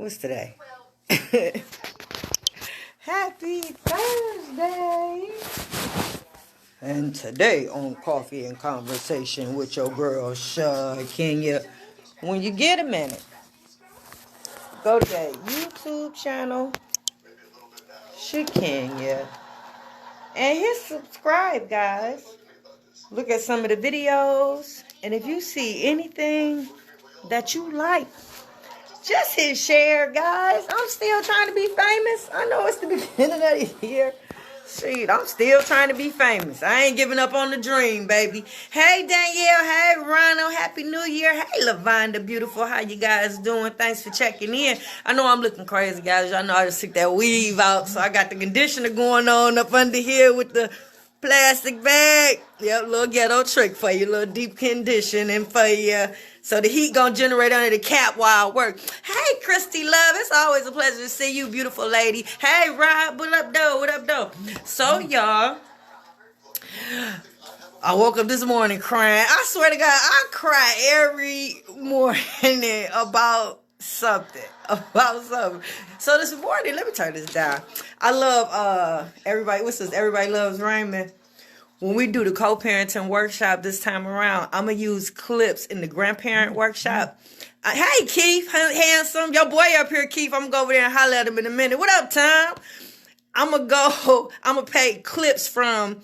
What's today? Happy Thursday. And today on Coffee and Conversation with your girl, Shakenya, when you get a minute, go to that YouTube channel, Shakenya, and hit subscribe, guys. Look at some of the videos, and if you see anything that you like, just hit share, guys. I'm still trying to be famous. I know it's the beginning of the year. Shit, I'm still trying to be famous. I ain't giving up on the dream, baby. Hey, Danielle. Hey, Ronald. Happy New Year. Hey, Lavonda, beautiful. How you guys doing? Thanks for checking in. I know I'm looking crazy, guys. Y'all know I just took that weave out, so I got the conditioner going on up under here with the plastic bag. Yep, little ghetto trick for you, little deep conditioning for you. So the heat gonna generate under the cap while I work. Hey, Christy Love, it's always a pleasure to see you, beautiful lady. Hey, Rob, what up, though? What up, though? So, y'all, I woke up this morning crying. I swear to God, I cry every morning about something. So this morning, let me turn this down. I love everybody. What's this? Everybody Loves Raymond. When we do the co-parenting workshop this time around, I'm going to use clips in the grandparent workshop. Hey, Keith, handsome. Your boy up here, Keith. I'm going to go over there and holler at him in a minute. What up, Tom? I'm going to pay clips from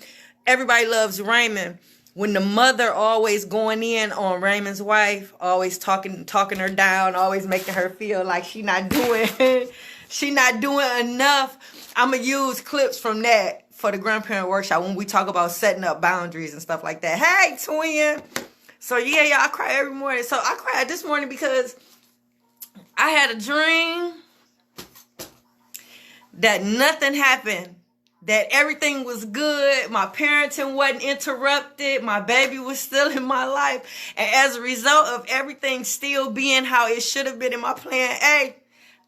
Everybody Loves Raymond. When the mother always going in on Raymond's wife, always talking her down, always making her feel like she not doing enough. I'm going to use clips from that for the grandparent workshop when we talk about setting up boundaries and stuff like that. Hey, twin. So, yeah, I cry every morning. So, I cried this morning because I had a dream that nothing happened, that everything was good, my parenting wasn't interrupted, my baby was still in my life, and as a result of everything still being how it should have been in my plan A,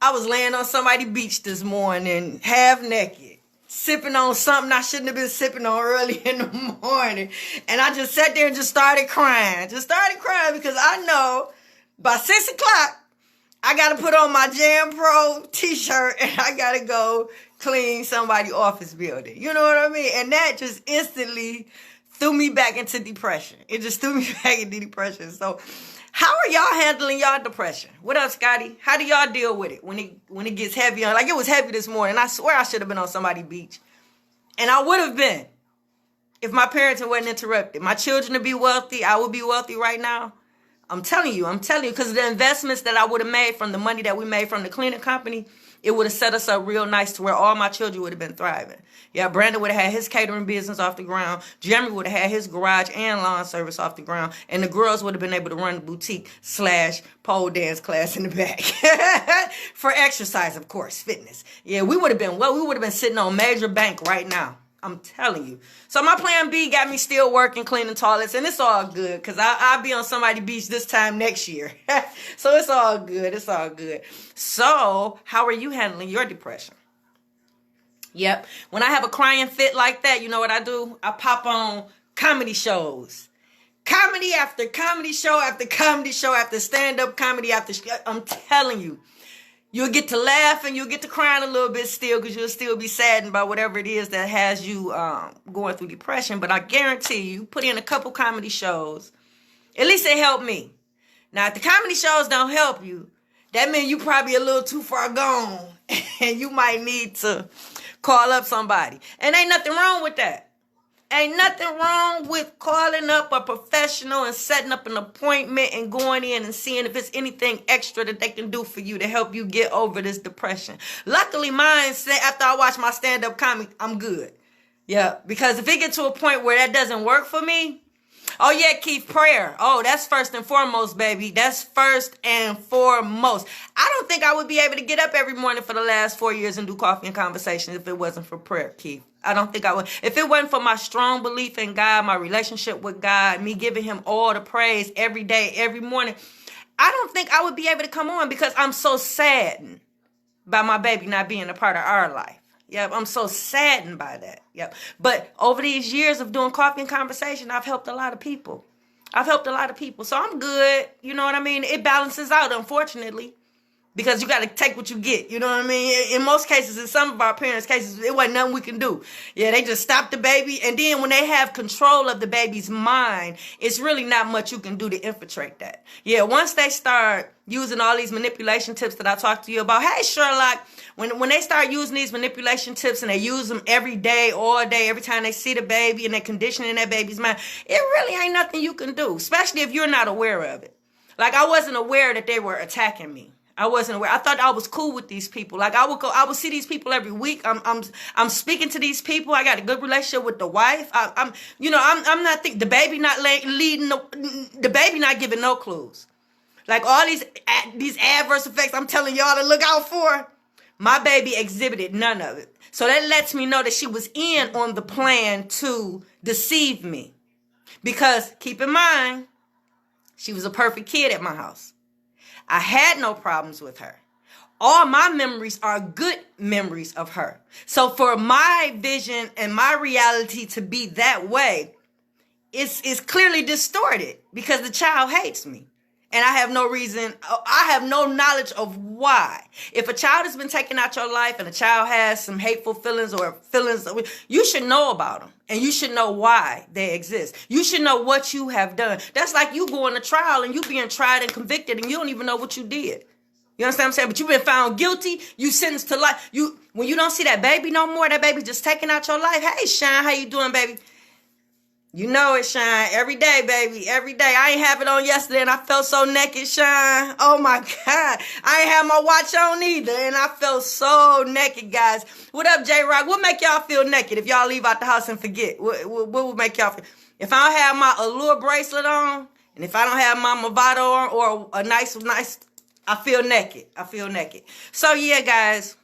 I was laying on somebody's beach this morning, half naked, sipping on something I shouldn't have been sipping on early in the morning. And I just sat there and just started crying. Because I know by 6 o'clock, I got to put on my Jam Pro t-shirt and I got to go clean somebody's office building. You know what I mean? And that just instantly threw me back into depression. It just threw me back into depression. So how are y'all handling y'all depression? What up, Scotty? How do y'all deal with it when it gets heavy on? Like, it was heavy this morning. I swear I should have been on somebody's beach. And I would have been if my parenting wasn't interrupted. My children would be wealthy. I would be wealthy right now. I'm telling you, because the investments that I would have made from the money that we made from the cleaning company, it would have set us up real nice to where all my children would have been thriving. Yeah, Brandon would have had his catering business off the ground. Jeremy would have had his garage and lawn service off the ground. And the girls would have been able to run the boutique / pole dance class in the back. For exercise, of course, fitness. Yeah, we would have been sitting on major bank right now. I'm telling you. So my plan B got me still working, cleaning toilets, and it's all good because I'll be on somebody's beach this time next year. So it's all good. So how are you handling your depression? Yep. When I have a crying fit like that, you know what I do? I pop on comedy shows. Comedy after comedy show after comedy show after stand-up comedy after... I'm telling you. You'll get to laugh and you'll get to crying a little bit still because you'll still be saddened by whatever it is that has you going through depression. But I guarantee you, put in a couple comedy shows. At least they help me. Now, if the comedy shows don't help you, that means you probably a little too far gone and you might need to call up somebody. And ain't nothing wrong with that. Ain't nothing wrong with calling up a professional and setting up an appointment and going in and seeing if it's anything extra that they can do for you to help you get over this depression. Luckily, mine said after I watch my stand-up comedy, I'm good. Yeah, because if it gets to a point where that doesn't work for me, oh yeah, Keith, prayer. Oh, that's first and foremost, baby. That's first and foremost. I don't think I would be able to get up every morning for the last 4 years and do coffee and conversation if it wasn't for prayer, Keith. I don't think I would. If it wasn't for my strong belief in God, my relationship with God, me giving him all the praise every day, every morning, I don't think I would be able to come on because I'm so saddened by my baby not being a part of our life. Yep, I'm so saddened by that. Yep. But over these years of doing coffee and conversation, I've helped a lot of people. So I'm good. You know what I mean? It balances out, unfortunately. Because you got to take what you get. You know what I mean? In most cases, in some of our parents' cases, it wasn't nothing we can do. Yeah, they just stopped the baby. And then when they have control of the baby's mind, it's really not much you can do to infiltrate that. Yeah, once they start using all these manipulation tips that I talked to you about, hey, Sherlock, when they start using these manipulation tips and they use them every day, all day, every time they see the baby and they're conditioning that baby's mind, it really ain't nothing you can do, especially if you're not aware of it. Like, I wasn't aware that they were attacking me. I wasn't aware. I thought I was cool with these people. Like, I would see these people every week. I'm speaking to these people. I got a good relationship with the wife. I'm not thinking the baby not leading. The baby not giving no clues. Like, all these adverse effects I'm telling y'all to look out for, my baby exhibited none of it. So that lets me know that she was in on the plan to deceive me. Because keep in mind, she was a perfect kid at my house. I had no problems with her. All my memories are good memories of her. So for my vision and my reality to be that way, it's clearly distorted because the child hates me. And I have no reason, I have no knowledge of why. If a child has been taken out your life and a child has some hateful feelings or feelings, you should know about them. And you should know why they exist. You should know what you have done. That's like you going to trial and you being tried and convicted and you don't even know what you did. You understand what I'm saying? But you've been found guilty. You sentenced to life. When you don't see that baby no more, that baby just taking out your life. Hey, Shine, how you doing, baby? You know it, Shine. Every day, baby. Every day. I ain't have it on yesterday and I felt so naked, Shine. Oh, my God. I ain't have my watch on either and I felt so naked, guys. What up, J-Rock? What make y'all feel naked if y'all leave out the house and forget? What would make y'all feel? If I don't have my Allure bracelet on and if I don't have my Movado on or a nice, I feel naked. I feel naked. So, yeah, guys.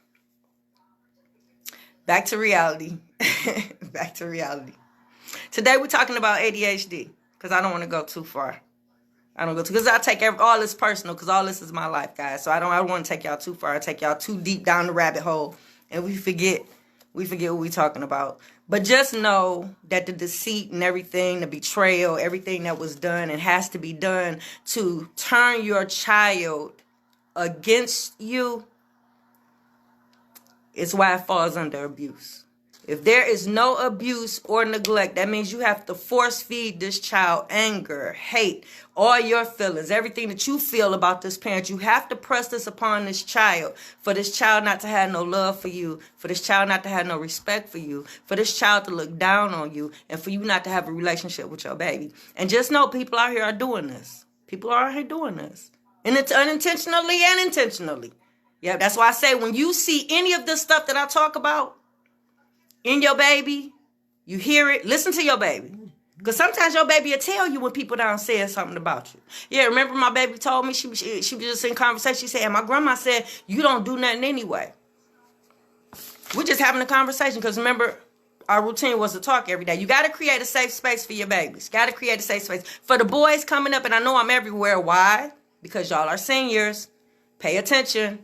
Back to reality. Back to reality. Today we're talking about ADHD because I don't want to go too far. Because I take all this personal because all this is my life, guys. So I don't want to take y'all too far. I take y'all too deep down the rabbit hole and we forget what we're talking about. But just know that the deceit and everything, the betrayal, everything that was done and has to be done to turn your child against you is why it falls under abuse. If there is no abuse or neglect, that means you have to force feed this child anger, hate, all your feelings, everything that you feel about this parent. You have to press this upon this child for this child not to have no love for you, for this child not to have no respect for you, for this child to look down on you, and for you not to have a relationship with your baby. And just know people out here are doing this. People are out here doing this. And it's unintentionally and intentionally. Yeah, that's why I say when you see any of this stuff that I talk about, in your baby, you hear it, listen to your baby. Because sometimes your baby will tell you when people down saying something about you. Yeah, remember my baby told me, she was just in conversation, she said, and my grandma said, you don't do nothing anyway. We're just having a conversation because remember, our routine was to talk every day. You got to create a safe space for your babies. Got to create a safe space. For the boys coming up, and I know I'm everywhere. Why? Because y'all are seniors. Pay attention.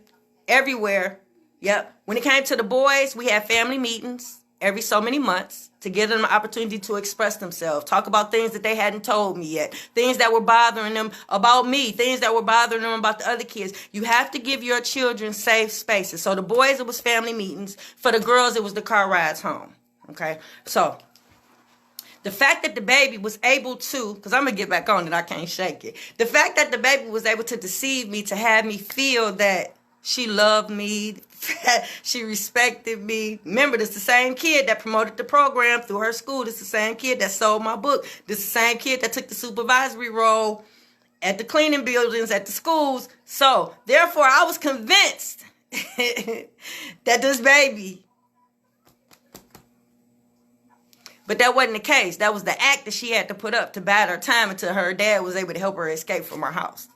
Everywhere. Yep. When it came to the boys, we had family meetings every so many months to give them an opportunity to express themselves, talk about things that they hadn't told me yet, things that were bothering them about me, things that were bothering them about the other kids. You have to give your children safe spaces. So the boys, it was family meetings. For the girls, it was the car rides home. Okay? So the fact that the baby was able to, because I'm going to get back on it, I can't shake it. The fact that the baby was able to deceive me, to have me feel that she loved me, that she respected me. Remember, this is the same kid that promoted the program through her school. This is the same kid that sold my book. This is the same kid that took the supervisory role at the cleaning buildings, at the schools. So, therefore, I was convinced that this baby. But that wasn't the case. That was the act that she had to put up to bide her time until her dad was able to help her escape from her house.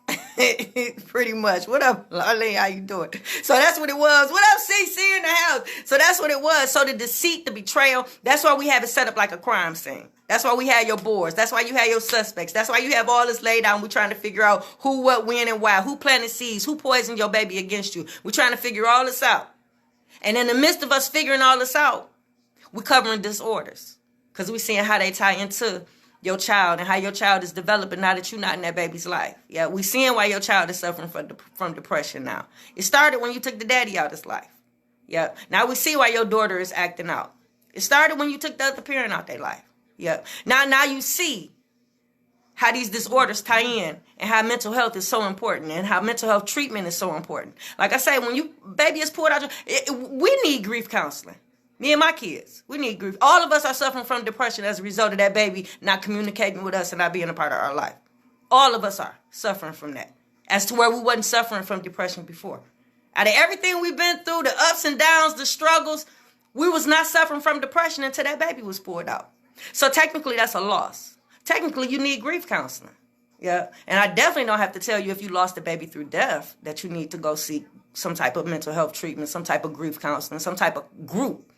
Pretty much. What up, Lale? How you doing? So that's what it was. What up, CC in the house? So that's what it was. So the deceit, the betrayal, that's why we have it set up like a crime scene. That's why we have your boards. That's why you have your suspects. That's why you have all this laid out. We're trying to figure out who, what, when, and why. Who planted seeds? Who poisoned your baby against you? We're trying to figure all this out. And in the midst of us figuring all this out, we're covering disorders. Because we're seeing how they tie into your child and how your child is developing now that you're not in that baby's life. Yeah, we seeing why your child is suffering from depression now. It started when you took the daddy out of his life. Yeah, now we see why your daughter is acting out. It started when you took the other parent out their life. Yeah, now you see how these disorders tie in and how mental health is so important and how mental health treatment is so important. Like I say, when you baby is pulled out, we need grief counseling. Me and my kids, we need grief. All of us are suffering from depression as a result of that baby not communicating with us and not being a part of our life. All of us are suffering from that, as to where we wasn't suffering from depression before. Out of everything we've been through, the ups and downs, the struggles, we was not suffering from depression until that baby was pulled out. So technically, that's a loss. Technically, you need grief counseling. Yeah. And I definitely don't have to tell you, if you lost a baby through death, that you need to go seek some type of mental health treatment, some type of grief counseling, some type of group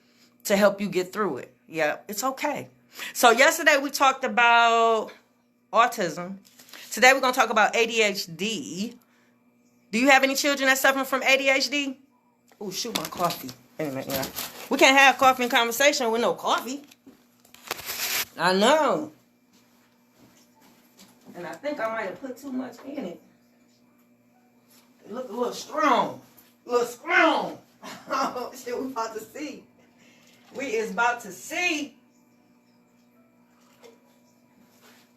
to help you get through it. Yeah, it's okay. So yesterday we talked about autism. Today we're going to talk about ADHD. Do you have any children that's suffering from ADHD? Oh, shoot, my coffee. Wait a minute, yeah. We can't have coffee and conversation with no coffee. I know. And I think I might have put too much in it. It looked a little strong. A little strong. Oh, shit, we about to see. We is about to see.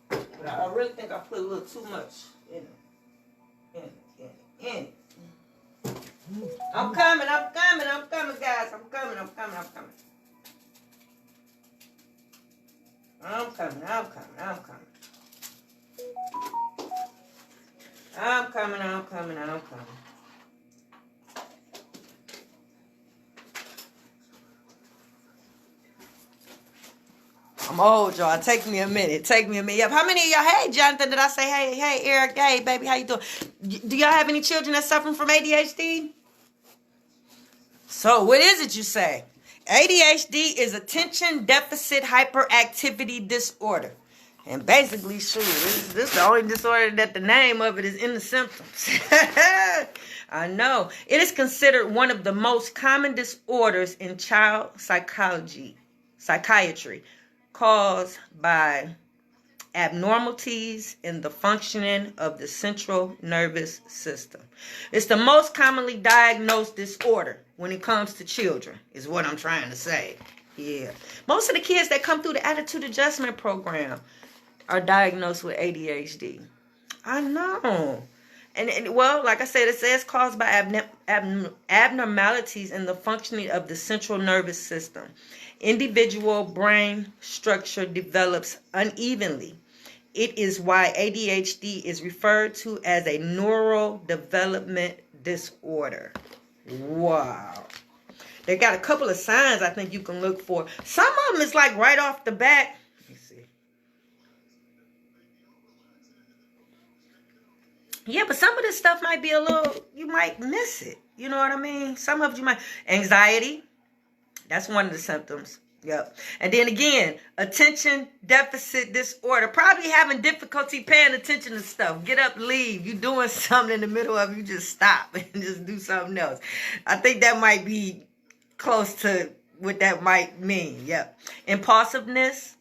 But I really think I put a little too much in it. I'm coming, guys. I'm coming. I'm old, y'all. Take me a minute. Yep. How many of y'all, hey, Jonathan, did I say, hey, Eric, hey, baby, how you doing? Do y'all have any children that's suffering from ADHD? So, what is it you say? ADHD is attention deficit hyperactivity disorder. And basically, sure, this is the only disorder that the name of it is in the symptoms. I know. It is considered one of the most common disorders in child psychiatry, caused by abnormalities in the functioning of the central nervous system. It's the most commonly diagnosed disorder when it comes to children, is what I'm trying to say. Yeah. Most of the kids that come through the attitude adjustment program are diagnosed with ADHD. I know. And well, like I said, it says caused by abnormalities in the functioning of the central nervous system. Individual brain structure develops unevenly. It is why ADHD is referred to as a neurodevelopment disorder. Wow. They got a couple of signs I think you can look for. Some of them is like right off the bat. Let me see. Yeah, but some of this stuff might be a little, you might miss it. You know what I mean? Some of you might. Anxiety. That's one of the symptoms. Yep. And then again, attention deficit disorder. Probably having difficulty paying attention to stuff. Get up, leave. You doing something in the middle of it, you just stop and just do something else. I think that might be close to what that might mean. Yep. Impulsiveness.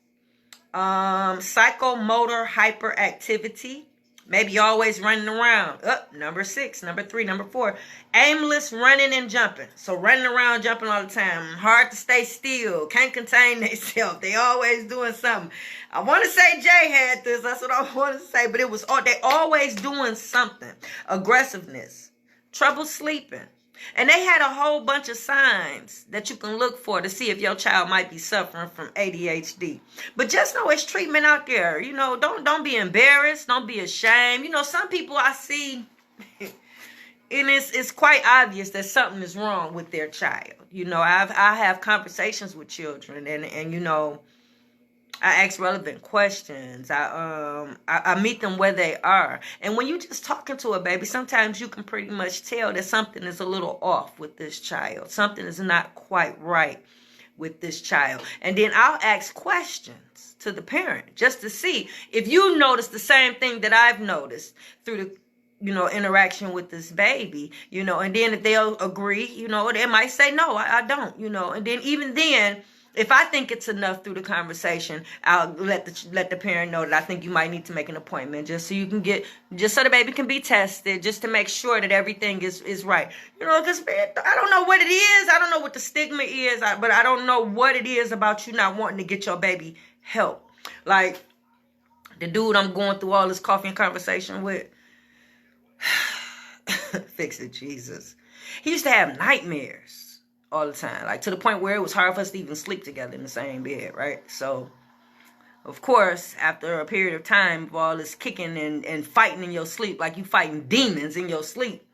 Psychomotor hyperactivity. Maybe always running around. Number 6, number 3, number 4. Aimless running and jumping. So running around, jumping all the time. Hard to stay still. Can't contain themselves. They always doing something. I want to say Jay had this. That's what I want to say. But it was they always doing something. Aggressiveness. Trouble sleeping. And they had a whole bunch of signs that you can look for to see if your child might be suffering from ADHD. But just know it's treatment out there. You know, don't be embarrassed. Don't be ashamed. You know, some people I see, and it's quite obvious that something is wrong with their child. You know, I have conversations with children, and you know, I ask relevant questions. I meet them where they are. And when you're just talking to a baby, sometimes you can pretty much tell that something is a little off with this child. Something is not quite right with this child. And then I'll ask questions to the parent just to see if you notice the same thing that I've noticed through the, you know, interaction with this baby, you know, and then if they'll agree, you know, they might say, no, I don't, you know, and then even then, if I think it's enough through the conversation, I'll let the parent know that I think you might need to make an appointment just so you can just so the baby can be tested, just to make sure that everything is right. You know, because I don't know what it is. I don't know what the stigma is, but I don't know what it is about you not wanting to get your baby help. Like the dude I'm going through all this coffee and conversation with, fix it, Jesus. He used to have nightmares all the time, like to the point where it was hard for us to even sleep together in the same bed, right? So, of course, after a period of time of all this kicking and fighting in your sleep, like you fighting demons in your sleep,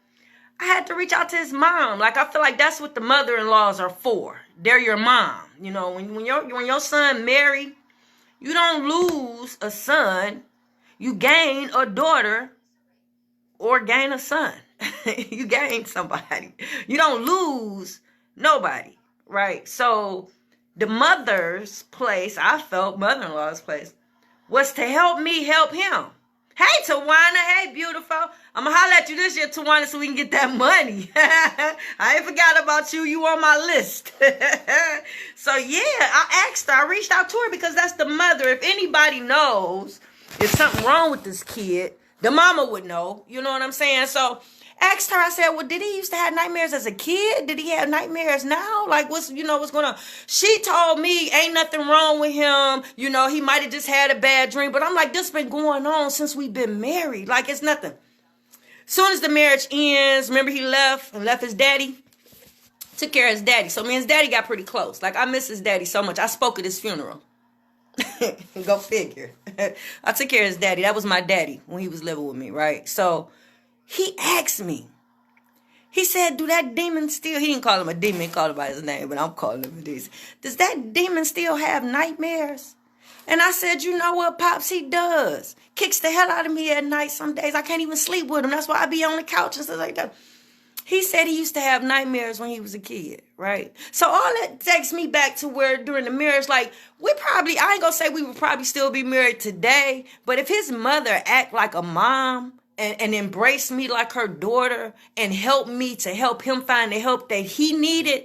I had to reach out to his mom. Like, I feel like that's what the mother-in-laws are for. They're your mom. You know, when your son marry, you don't lose a son. You gain a daughter or gain a son. You gain somebody. You don't lose nobody, right? So the mother's place, I felt, mother-in-law's place, was to help me help him. Hey, Tawana. Hey, beautiful. I'm going to holler at you this year, Tawana, so we can get that money. I ain't forgot about you. You on my list. So, yeah, I asked her. I reached out to her because that's the mother. If anybody knows if something wrong with this kid, the mama would know. You know what I'm saying? So asked her, I said, well, did he used to have nightmares as a kid? Did he have nightmares now? Like, what's going on? She told me ain't nothing wrong with him. You know, he might have just had a bad dream. But I'm like, this been going on since we've been married. Like, it's nothing. Soon as the marriage ends, remember he left his daddy? Took care of his daddy. So me and his daddy got pretty close. Like, I miss his daddy so much. I spoke at his funeral. Go figure. I took care of his daddy. That was my daddy when he was living with me, right? So he asked me. He said, do that demon still... He didn't call him a demon. He called him by his name, but I'm calling him this. Does that demon still have nightmares? And I said, you know what, Pops? He does. Kicks the hell out of me at night some days. I can't even sleep with him. That's why I be on the couch and stuff like that. He said he used to have nightmares when he was a kid, right? So all that takes me back to where during the marriage, like, I ain't gonna say we would probably still be married today, but if his mother act like a mom and embrace me like her daughter and help me to help him find the help that he needed,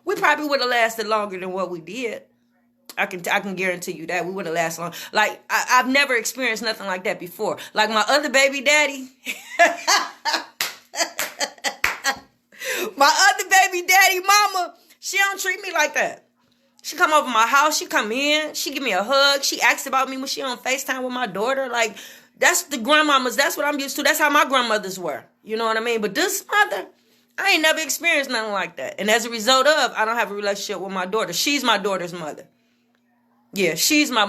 we probably would have lasted longer than what we did. I can guarantee you that we would have lasted long. Like, I've never experienced nothing like that before. Like my other baby daddy. My other baby daddy mama, she don't treat me like that. She come over my house, she come in, she give me a hug, she asks about me when she on FaceTime with my daughter. Like, that's the grandmamas, that's what I'm used to. That's how my grandmothers were. You know what I mean? But this mother, I ain't never experienced nothing like that. And as a result of, I don't have a relationship with my daughter. She's my daughter's mother. Yeah, she's my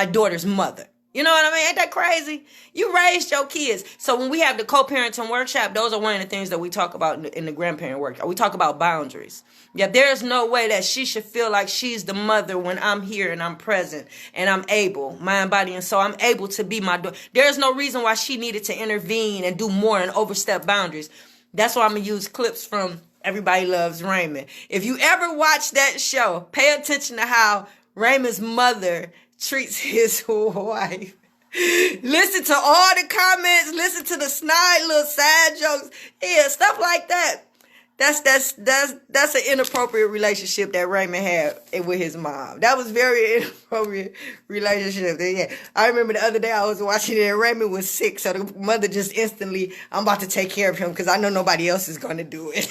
daughter's mother. You know what I mean? Ain't that crazy? You raised your kids. So when we have the co-parenting workshop, those are one of the things that we talk about in the grandparent workshop. We talk about boundaries. Yeah, there's no way that she should feel like she's the mother when I'm here and I'm present and I'm able, mind, body, and soul. I'm able to be my daughter. There's no reason why she needed to intervene and do more and overstep boundaries. That's why I'm going to use clips from Everybody Loves Raymond. If you ever watch that show, pay attention to how Raymond's mother treats his wife. Listen to all the comments. Listen to the snide little side jokes. Yeah, stuff like that. That's an inappropriate relationship that Raymond had with his mom. That was very inappropriate relationship. Yeah, I remember the other day I was watching it and Raymond was sick, so the mother just instantly, I'm about to take care of him because I know nobody else is going to do it.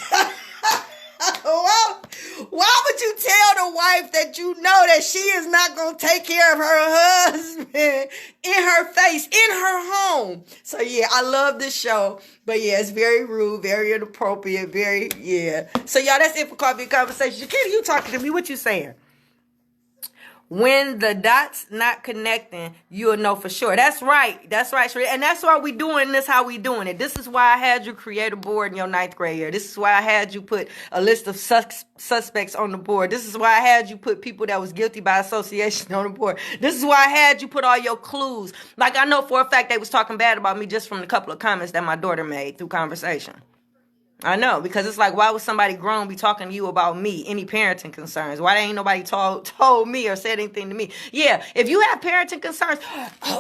Well, why would you tell the wife that you know that she is not going to take care of her husband in her face, in her home? So, yeah, I love this show. But, yeah, it's very rude, very inappropriate, yeah. So, y'all, that's it for Coffee Conversation. Shakenya, you talking to me. What you saying? When the dots not connecting, you'll know for sure. That's right. That's right. And that's why we doing this, how we doing it. This is why I had you create a board in your 9th grade year. This is why I had you put a list of suspects on the board. This is why I had you put people that was guilty by association on the board. This is why I had you put all your clues. Like, I know for a fact they was talking bad about me just from the couple of comments that my daughter made through conversation. I know, because it's like, why would somebody grown be talking to you about me, any parenting concerns? Why ain't nobody told me or said anything to me? Yeah, if you have parenting concerns,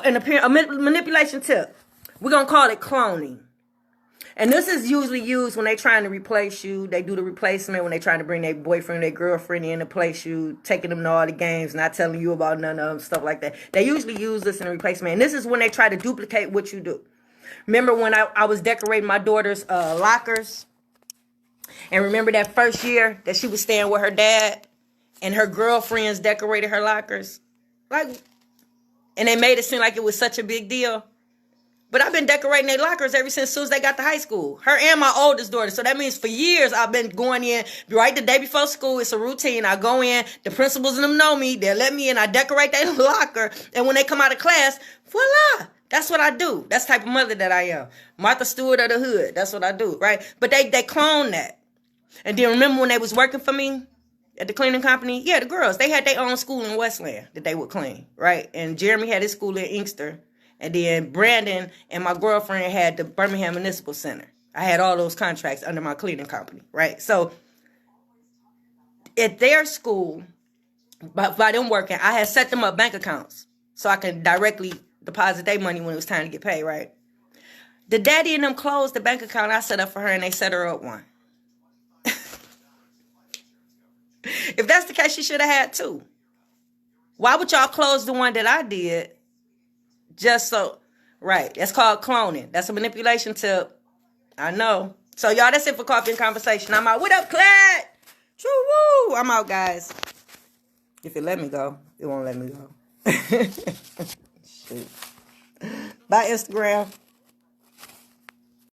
and a manipulation tip, we're going to call it cloning. And this is usually used when they trying to replace you. They do the replacement when they trying to bring their boyfriend, their girlfriend in to place you, taking them to all the games, not telling you about none of them, stuff like that. They usually use this in a replacement. And this is when they try to duplicate what you do. Remember when I was decorating my daughter's lockers? And remember that first year that she was staying with her dad and her girlfriends decorated her lockers? Like, and they made it seem like it was such a big deal. But I've been decorating their lockers ever since soon as they got to high school. Her and my oldest daughter. So that means for years I've been going in right the day before school. It's a routine. I go in. The principals and them know me. They'll let me in. I decorate their locker. And when they come out of class, voila. That's what I do. That's the type of mother that I am. Martha Stewart of the hood. That's what I do, right? But they cloned that. And then remember when they was working for me at the cleaning company? Yeah, the girls. They had their own school in Westland that they would clean, right? And Jeremy had his school in Inkster. And then Brandon and my girlfriend had the Birmingham Municipal Center. I had all those contracts under my cleaning company, right? So at their school, by them working, I had set them up bank accounts so I could directly deposit their money when it was time to get paid, right? The daddy and them closed the bank account I set up for her, and they set her up one. If that's the case, she should have had two. Why would y'all close the one that I did? Just so, right. That's called cloning. That's a manipulation tip. I know. So, y'all, that's it for Coffee and Conversation. I'm out. What up, Clyde? Woo! I'm out, guys. If it let me go, it won't let me go. Shoot. Bye, Instagram.